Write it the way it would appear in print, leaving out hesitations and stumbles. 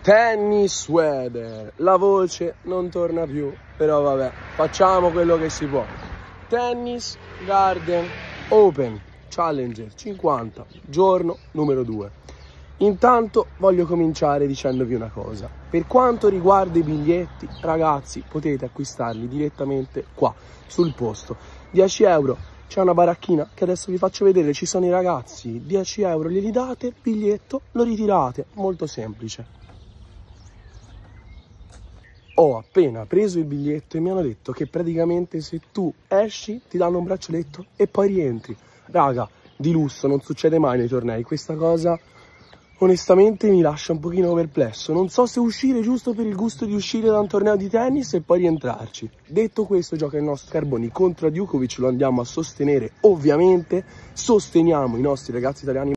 Tennis weather, la voce non torna più, però vabbè, facciamo quello che si può. Tennis Garden Open Challenger 50, giorno numero 2. Intanto voglio cominciare dicendovi una cosa. Per quanto riguarda i biglietti, ragazzi, potete acquistarli direttamente qua, sul posto. 10 euro, c'è una baracchina che adesso vi faccio vedere, ci sono i ragazzi. 10 euro glieli date, biglietto, lo ritirate, molto semplice. Ho appena preso il biglietto e mi hanno detto che praticamente se tu esci ti danno un braccialetto e poi rientri. Raga, di lusso, non succede mai nei tornei. Questa cosa onestamente mi lascia un pochino perplesso. Non so se uscire giusto per il gusto di uscire da un torneo di tennis e poi rientrarci. Detto questo, gioca il nostro Carboni contro Djokovic, lo andiamo a sostenere ovviamente. Sosteniamo i nostri ragazzi italiani.